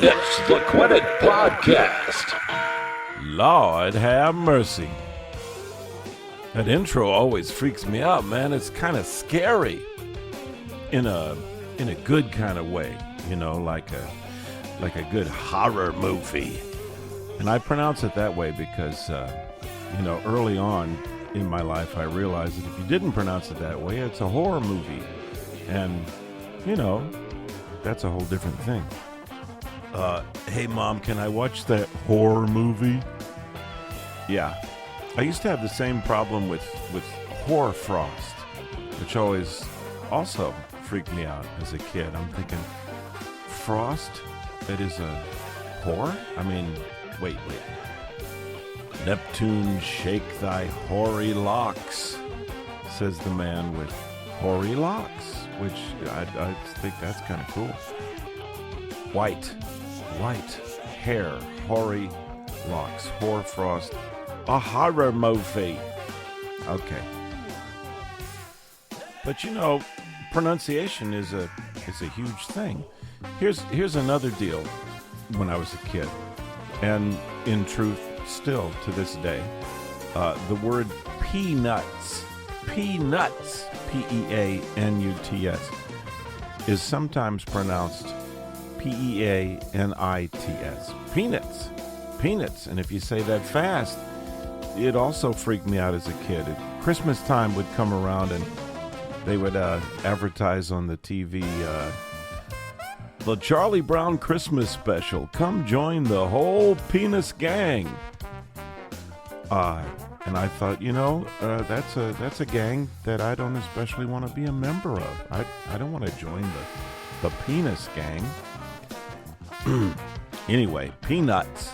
It's the Quiddit Podcast. Lord have mercy. That intro always freaks me out, man. It's kind of scary in a good kind of way, you know, like a good horror movie. And I pronounce it that way because, early on in my life, I realized that if you didn't pronounce it that way, it's a horror movie. And, that's a whole different thing. Hey, Mom, can I watch that horror movie? Yeah. I used to have the same problem with hoarfrost, which always also freaked me out as a kid. I'm thinking, frost? That is a whore? I mean, wait. Neptune, shake thy hoary locks, says the man with hoary locks, which I think that's kind of cool. White hair, hoary locks, hoarfrost, a horror movie. Okay. But pronunciation is a huge thing. Here's another deal when I was a kid, and in truth, still to this day, the word peanuts, P-E-A-N-U-T-S, is sometimes pronounced P-E-A-N-I-T-S. Peanuts. And if you say that fast, it also freaked me out as a kid. Christmas time would come around and they would advertise on the TV, the Charlie Brown Christmas special. Come join the whole penis gang. And I thought, that's a gang that I don't especially want to be a member of. I don't want to join the penis gang. Anyway, peanuts,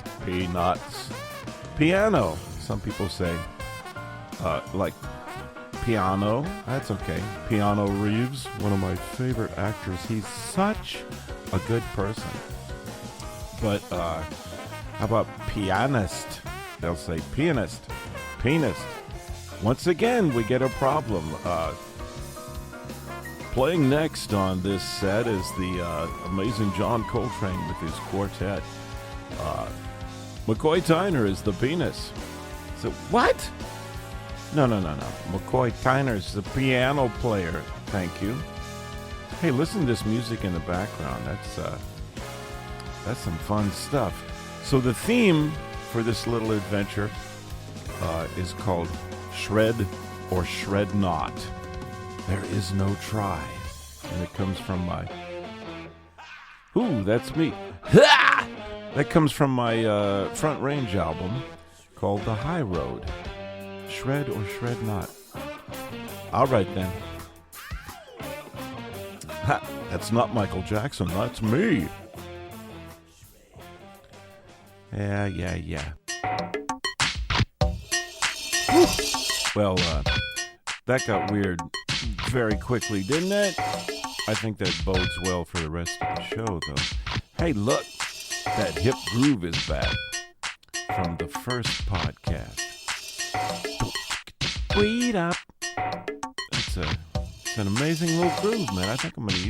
piano. Some people say, like piano. That's okay. Keanu Reeves, one of my favorite actors. He's such a good person. But how about pianist? They'll say pianist. Once again, we get a problem. Playing next on this set is the amazing John Coltrane with his quartet. McCoy Tyner is the penis. So what? No. McCoy Tyner's the piano player. Thank you. Hey, listen to this music in the background. That's some fun stuff. So the theme for this little adventure is called Shred or Shred Not. There is no try. And it comes from my... Ooh, that's me. Ha! That comes from my Front Range album called The High Road. Shred or Shred Not. All right, then. Ha! That's not Michael Jackson. That's me. Yeah. Whew. Well, that got weird very quickly, didn't it? I think that bodes well for the rest of the show, though. Hey, look, that hip groove is back from the first podcast. Wait up. It's an amazing little groove, man. I think I'm going to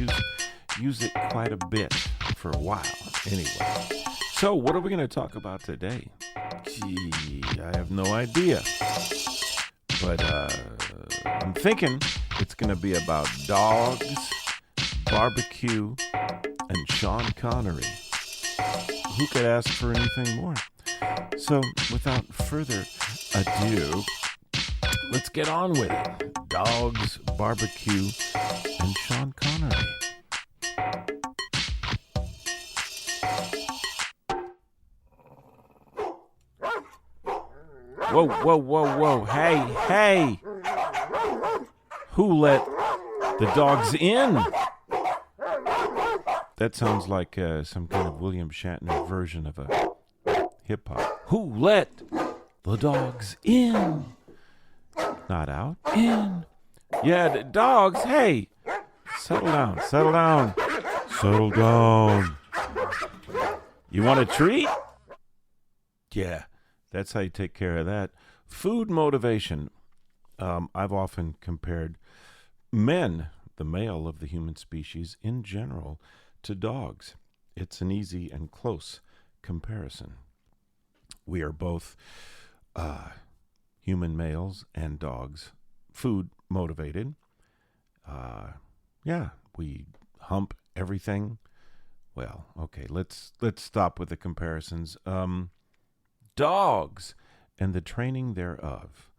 use it quite a bit for a while. Anyway, so what are we going to talk about today? Gee, I have no idea. But I'm thinking it's going to be about Dawgs, BBQ, and Sean Connery. Who could ask for anything more? So, without further ado, let's get on with it. Dawgs, BBQ, and Sean Connery. Whoa. Hey. Who let the dogs in? That sounds like some kind of William Shatner version of a hip-hop. Who let the dogs in? Not out. In. Yeah, the dogs. Hey. Settle down. You want a treat? Yeah. That's how you take care of that. Food motivation. I've often compared men, the male of the human species in general, to dogs. it's an easy and close comparison. We are both human males and dogs, food motivated. We hump everything. Well, okay, let's stop with the comparisons. Dogs and the training thereof.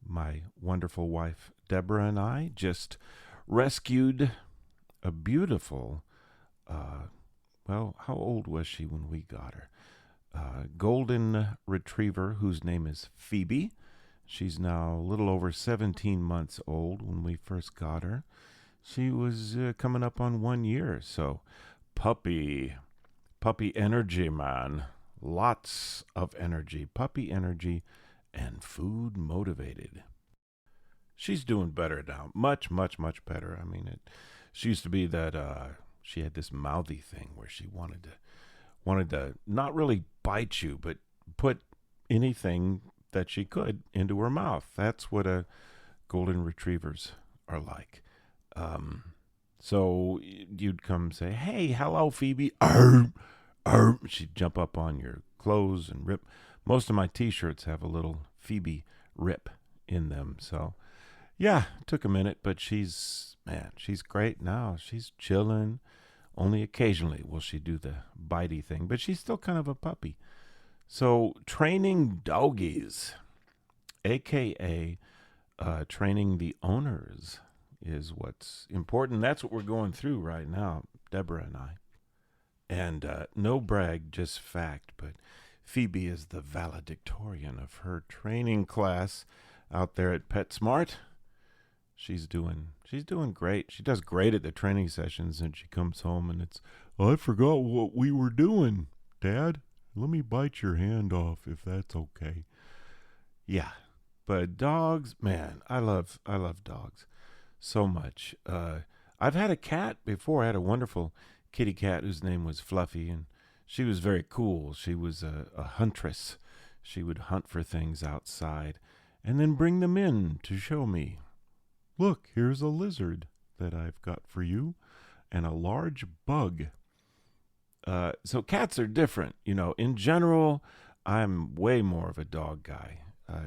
My wonderful wife, Deborah, and I just rescued a beautiful, how old was she when we got her? Golden retriever whose name is Phoebe. She's now a little over 17 months old when we first got her. She was coming up on 1 year, so puppy energy, man. Lots of energy, puppy energy, and food motivated. She's doing better now, much, much, much better. I mean, she used to be that she had this mouthy thing where she wanted to not really bite you, but put anything that she could into her mouth. That's what golden retrievers are like. So you'd come say, "Hey, hello, Phoebe." She'd jump up on your clothes and rip. Most of my T-shirts have a little Phoebe rip in them. So, yeah, it took a minute, but she's great now. She's chilling. Only occasionally will she do the bitey thing, but she's still kind of a puppy. So training doggies, a.k.a. Training the owners, is what's important. That's what we're going through right now, Deborah and I. And no brag, just fact, but Phoebe is the valedictorian of her training class out there at PetSmart. She's doing great. She does great at the training sessions, and she comes home and I forgot what we were doing, Dad. Let me bite your hand off if that's okay. Yeah, but dogs, man, I love dogs so much. I've had a cat before. I had a wonderful kitty cat whose name was Fluffy, and she was very cool. She was a huntress. She would hunt for things outside and then bring them in to show me. Look, here's a lizard that I've got for you, and a large bug. So cats are different. In general, I'm way more of a dog guy.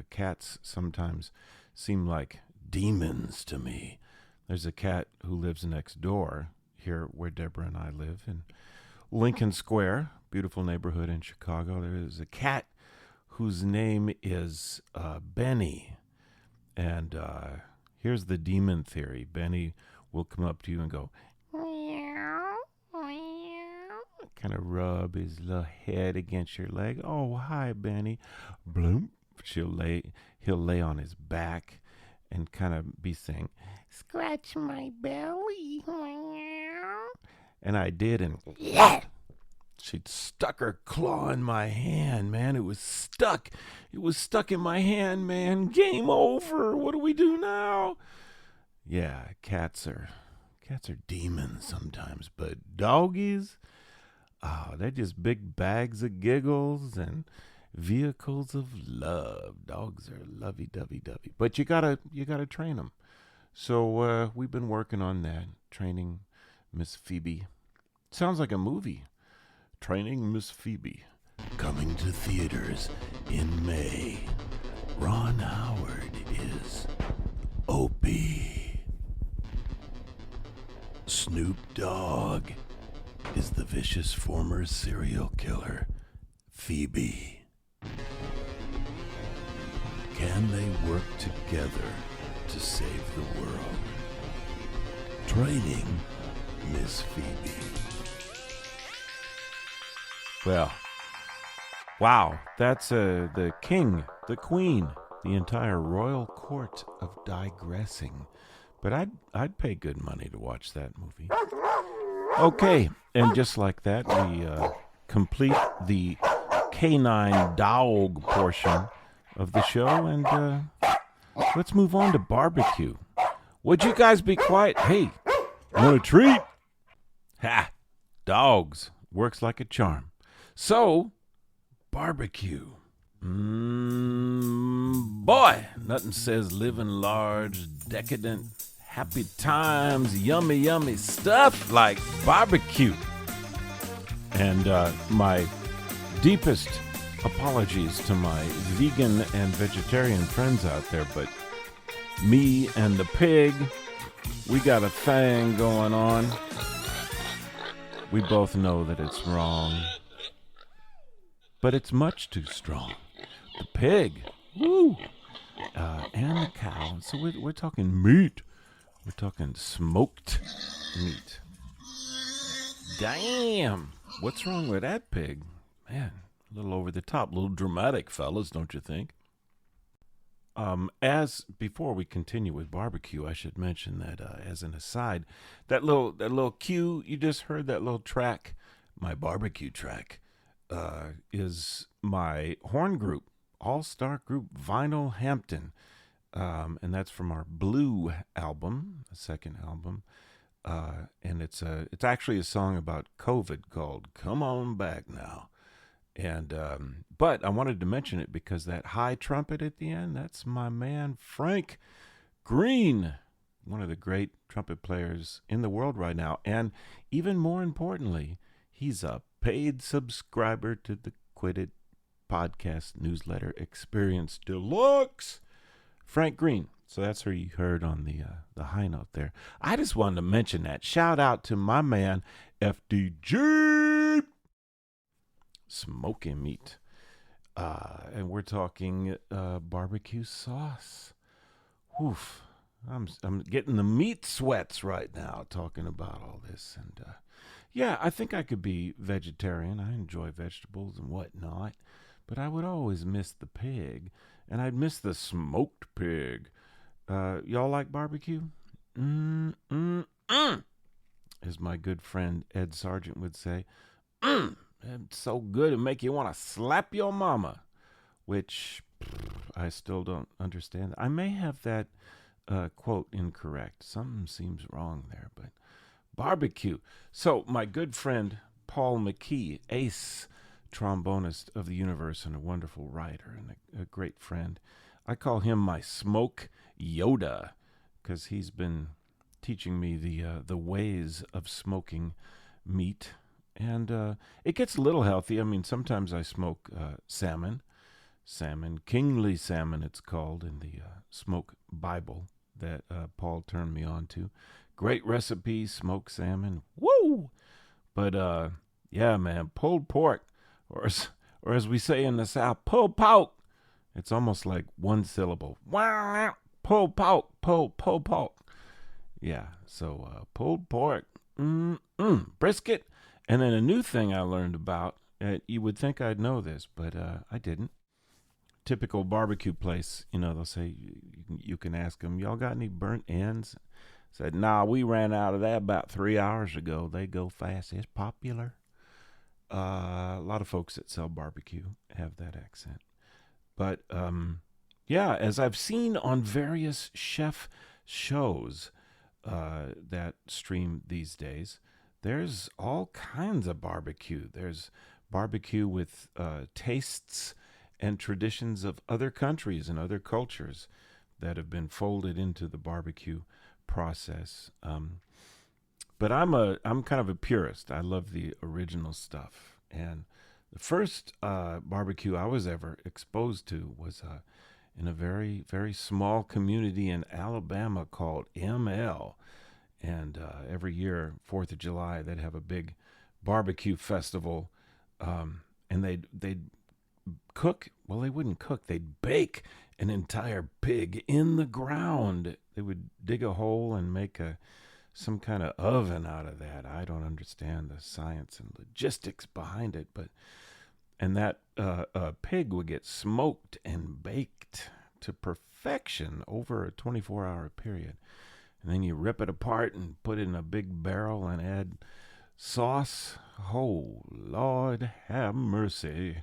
Cats sometimes seem like demons to me. There's a cat who lives next door here where Deborah and I live in Lincoln Square, beautiful neighborhood in Chicago. There is a cat whose name is Benny. And here's the demon theory. Benny will come up to you and go, meow, meow, kind of rub his little head against your leg. Oh, hi, Benny. Bloom. He'll lay on his back and kind of be saying, scratch my belly. And I did, and she'd stuck her claw in my hand, man. It was stuck. It was stuck in my hand, man. Game over. What do we do now? Yeah, cats are demons sometimes, but doggies, they're just big bags of giggles and vehicles of love. Dogs are lovey-dovey-dovey, but you gotta train them. So we've been working on that, training Miss Phoebe. Sounds like a movie. Training Miss Phoebe. Coming to theaters in May. Ron Howard is Opie. Snoop Dogg is the vicious former serial killer, Phoebe. Can they work together to save the world? Training Miss Phoebe. Well, wow, that's the king, the queen, the entire royal court of digressing. But I'd pay good money to watch that movie. Okay, and just like that, we complete the canine dog portion of the show, and let's move on to barbecue. Would you guys be quiet? Hey, want a treat? Ha! Dogs. Works like a charm. So, barbecue. Boy, nothing says living large, decadent, happy times, yummy, yummy stuff like barbecue. And my deepest apologies to my vegan and vegetarian friends out there, but me and the pig, we got a thing going on. We both know that it's wrong, but it's much too strong. The pig, woo, and the cow. So we're talking meat. We're talking smoked meat. Damn, what's wrong with that pig? Man, a little over the top, a little dramatic, fellas, don't you think? As before we continue with barbecue, I should mention that as an aside, that little cue you just heard, that little track, my barbecue track, is my horn group, all-star group Vinyl Hampton, and that's from our Blue album, the second album, and it's actually a song about COVID called "Come On Back Now." And but I wanted to mention it because that high trumpet at the end, that's my man Frank Green, one of the great trumpet players in the world right now. And even more importantly, he's a paid subscriber to the Quiddit Podcast newsletter Experience Deluxe. Frank Green. So that's who you heard on the high note there. I just wanted to mention that. Shout out to my man FDG. Smoking meat. And we're talking barbecue sauce. Oof. I'm getting the meat sweats right now talking about all this. And yeah, I think I could be vegetarian. I enjoy vegetables and whatnot. But I would always miss the pig. And I'd miss the smoked pig. Y'all like barbecue? As my good friend Ed Sargent would say, it's so good it make you want to slap your mama, which I still don't understand. I may have that quote incorrect. Something seems wrong there, but barbecue. So my good friend Paul McKee, ace trombonist of the universe and a wonderful writer and a great friend. I call him my smoke Yoda because he's been teaching me the ways of smoking meat. And it gets a little healthy. I mean, sometimes I smoke salmon, kingly salmon it's called in the Smoke Bible that Paul turned me on to. Great recipe, smoked salmon. Woo! But yeah, man, pulled pork, or as we say in the South, pulled pork. It's almost like one syllable. Wow, pulled pork, pulled pork. Yeah, so pulled pork, brisket. And then a new thing I learned about, you would think I'd know this, but I didn't. Typical barbecue place, they'll say, you can ask them, y'all got any burnt ends? Said, nah, we ran out of that about 3 hours ago. They go fast. It's popular. A lot of folks that sell barbecue have that accent. But, yeah, as I've seen on various chef shows that stream these days, there's all kinds of barbecue. There's barbecue with tastes and traditions of other countries and other cultures that have been folded into the barbecue process. But I'm kind of a purist. I love the original stuff. And the first barbecue I was ever exposed to was in a very, very small community in Alabama called ML. And every year, 4th of July, they'd have a big barbecue festival. And they'd cook. Well, they wouldn't cook. They'd bake an entire pig in the ground. They would dig a hole and make some kind of oven out of that. I don't understand the science and logistics behind it. And that pig would get smoked and baked to perfection over a 24-hour period. And then you rip it apart and put it in a big barrel and add sauce. Oh, Lord have mercy.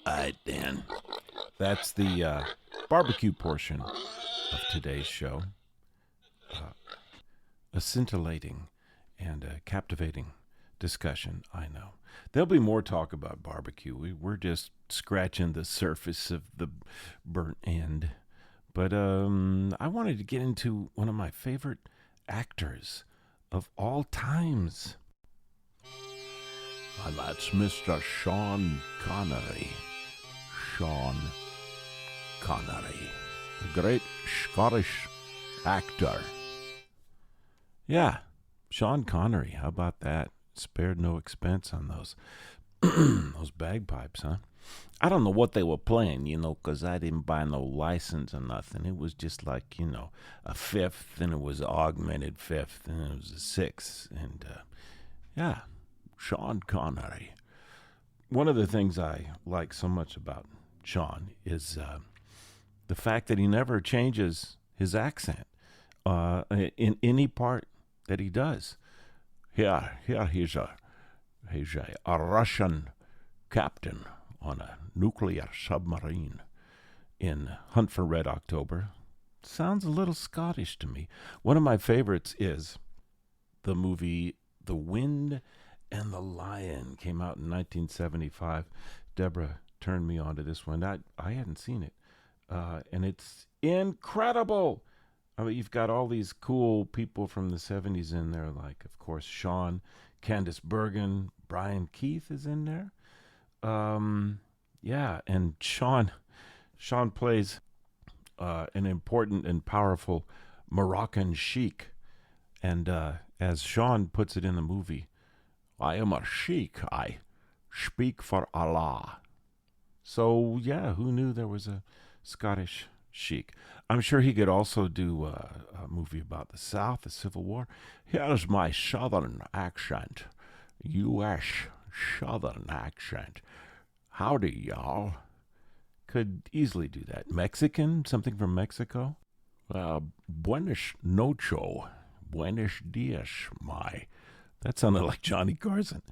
All right, Dan. That's the barbecue portion of today's show. A scintillating and captivating discussion, I know. There'll be more talk about barbecue. We're just scratching the surface of the burnt end. But I wanted to get into one of my favorite actors of all times. And that's Mr. Sean Connery. Sean Connery, the great Scottish actor. Yeah, Sean Connery. How about that? Spared no expense on those those bagpipes, huh? I don't know what they were playing, 'cause I didn't buy no license or nothing. It was just like, a fifth, and it was augmented fifth, and it was a sixth. And, yeah, Sean Connery. One of the things I like so much about Sean is the fact that he never changes his accent in any part that he does. Here he's a Russian captain on a nuclear submarine in Hunt for Red October. Sounds a little Scottish to me. One of my favorites is the movie The Wind and the Lion. Came out in 1975. Deborah turned me on to this one. I hadn't seen it. And it's incredible. I mean, you've got all these cool people from the 70s in there, like, of course, Sean, Candice Bergen, Brian Keith is in there. Yeah, and Sean plays an important and powerful Moroccan sheik. And as Sean puts it in the movie, I am a sheik. I speak for Allah. So, yeah, who knew there was a Scottish sheik? I'm sure he could also do a movie about the South, the Civil War. Here's my Southern accent. U.S. Southern accent. Howdy, y'all. Could easily do that. Mexican? Something from Mexico? Buenos noches. Buenos dias, my. That sounded like Johnny Carson.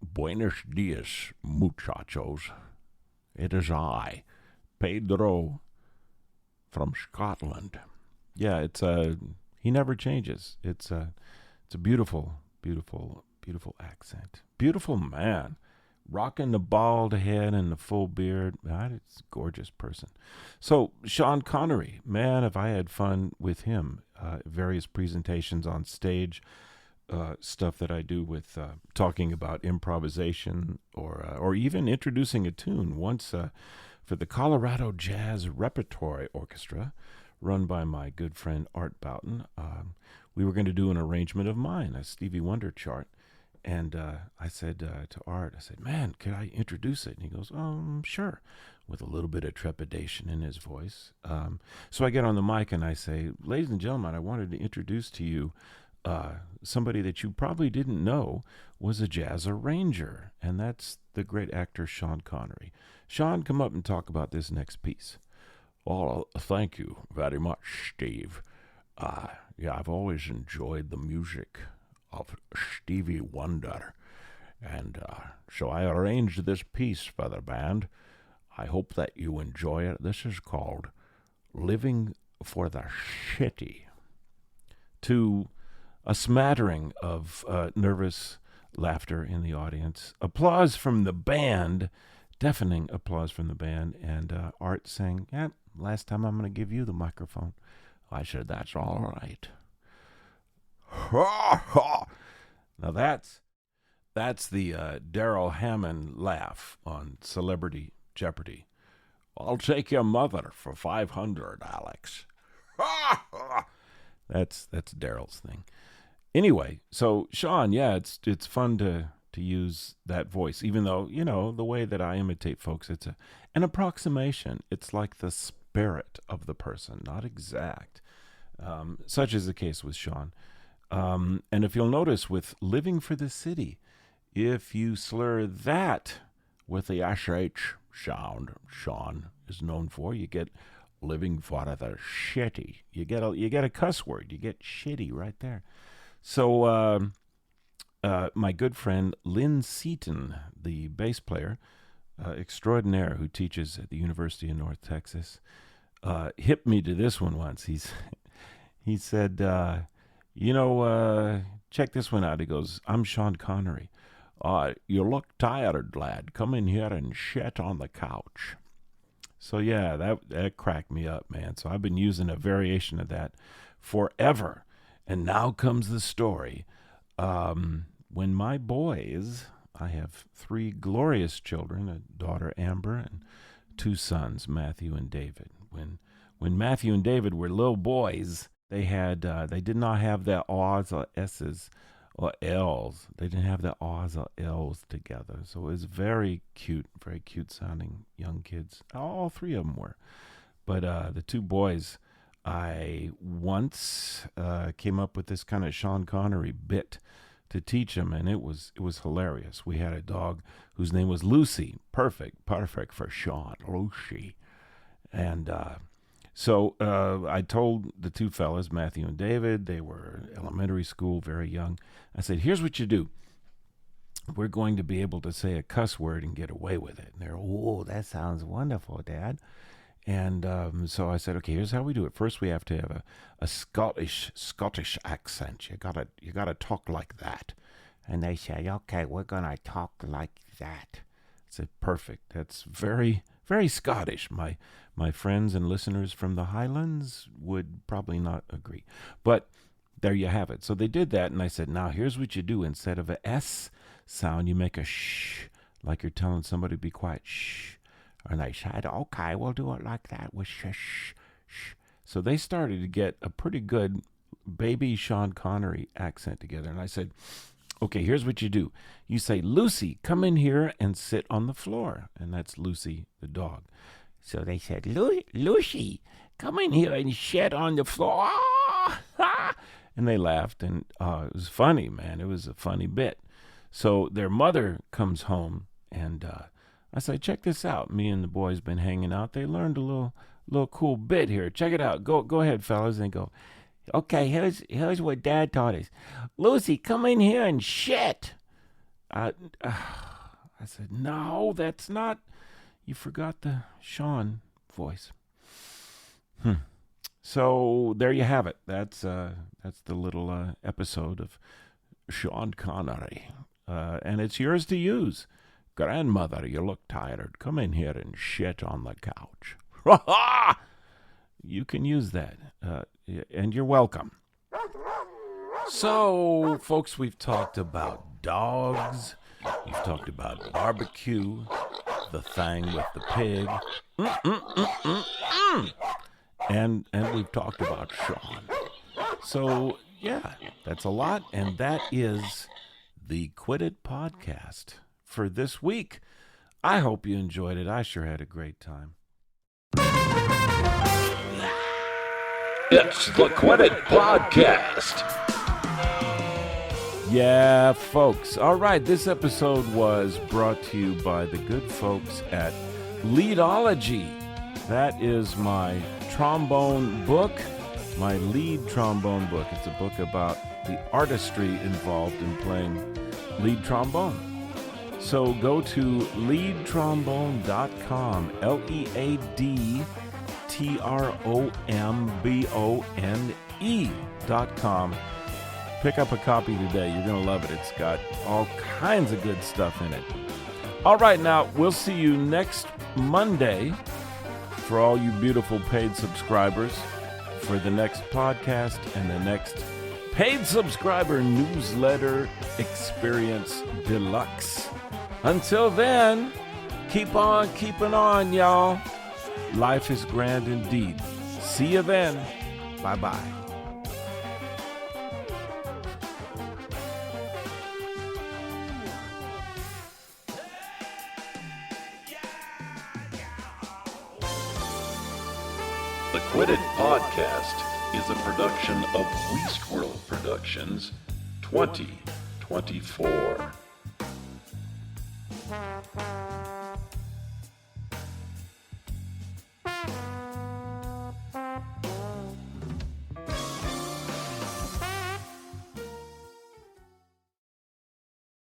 Buenos dias, muchachos. It is I, Pedro, from Scotland. Yeah, he never changes. It's a beautiful, beautiful, beautiful accent. Beautiful man. Rocking the bald head and the full beard. It's a gorgeous person. So, Sean Connery, man, if I had fun with him. Various presentations on stage, stuff that I do with talking about improvisation or even introducing a tune. Once for the Colorado Jazz Repertory Orchestra, run by my good friend Art Boughton, we were going to do an arrangement of mine, a Stevie Wonder chart. And I said to Art, man, could I introduce it? And he goes, sure, with a little bit of trepidation in his voice. So I get on the mic and I say, ladies and gentlemen, I wanted to introduce to you somebody that you probably didn't know was a jazz arranger, and that's the great actor Sean Connery. Sean, come up and talk about this next piece. Well, thank you very much, Steve. Yeah, I've always enjoyed the music of Stevie Wonder, and so I arranged this piece for the band. I hope that you enjoy it. This is called Living for the City. To a smattering of nervous laughter in the audience, applause from the band, deafening applause from the band, and Art saying, yeah, last time I'm going to give you the microphone. I said, that's all right. Now that's the Darrell Hammond laugh on Celebrity Jeopardy. I'll take your mother for $500, Alex. That's Darrell's thing. Anyway, so Sean, yeah, it's fun to use that voice, even though, the way that I imitate folks, it's an approximation. It's like the spirit of the person, not exact. Such is the case with Sean. And if you'll notice with Living for the City, if you slur that with the SH sound Sean is known for, you get living for the shitty. You get a cuss word. You get shitty right there. So my good friend Lynn Seaton, the bass player extraordinaire who teaches at the University of North Texas, hipped me to this one once. He said, check this one out. He goes, I'm Sean Connery. You look tired, lad. Come in here and shit on the couch. So, yeah, that cracked me up, man. So I've been using a variation of that forever. And now comes the story. When my boys, I have 3 glorious children, a daughter Amber and 2 sons, Matthew and David. When Matthew and David were little boys, they did not have their R's or S's or L's. They didn't have their R's or L's together. So it was very cute sounding young kids. All 3 of them were. But the 2 boys, I once came up with this kind of Sean Connery bit to teach them, and it was hilarious. We had a dog whose name was Lucy. Perfect for Sean, Lucy. And so I told the 2 fellas, Matthew and David, they were elementary school, very young. I said, here's what you do. We're going to be able to say a cuss word and get away with it. And they're, oh, that sounds wonderful, Dad. And so I said, okay, here's how we do it. First, we have to have a Scottish accent. You gotta talk like that. And they said, okay, we're gonna talk like that. I said, perfect. That's very, very Scottish. My friends and listeners from the Highlands would probably not agree. But there you have it. So they did that, and I said, now here's what you do. Instead of a S sound, you make a shh, like you're telling somebody to be quiet. Shh. And I said, okay, we'll do it like that with shh, shh. So they started to get a pretty good baby Sean Connery accent together. And I said, okay, here's what you do. You say, Lucy, come in here and sit on the floor. And that's Lucy, the dog. So they said, Lucy, come in here and sit on the floor. And they laughed. And it was funny, man. It was a funny bit. So their mother comes home, and I said, check this out. Me and the boys been hanging out. They learned a little cool bit here. Check it out. Go ahead, fellas. And go, okay, here's what Dad taught us. Lucy, come in here and shit. I said, no, that's not. You forgot the Sean voice. So there you have it. That's the little episode of Sean Connery. And it's yours to use. Grandmother, you look tired. Come in here and shit on the couch. You can use that, and you're welcome. So, folks, we've talked about dogs. We've talked about barbecue, the thing with the pig. And we've talked about Sean. So, yeah, that's a lot, and that is the Quiddit Podcast for this week. I hope you enjoyed it. I sure had a great time. It's the Quiddit Podcast. Yeah, folks. All right, this episode was brought to you by the good folks at Leadology. That is my trombone book, my lead trombone book. It's a book about the artistry involved in playing lead trombone. So go to leadtrombone.com, LeadTrombone.com. Pick up a copy today. You're going to love it. It's got all kinds of good stuff in it. All right, now, we'll see you next Monday for all you beautiful paid subscribers for the next podcast and the next paid subscriber newsletter experience deluxe. Until then, keep on keeping on, y'all. Life is grand indeed. See you then. Bye-bye. The Quiddit Podcast is a production of Westworld Productions 2024.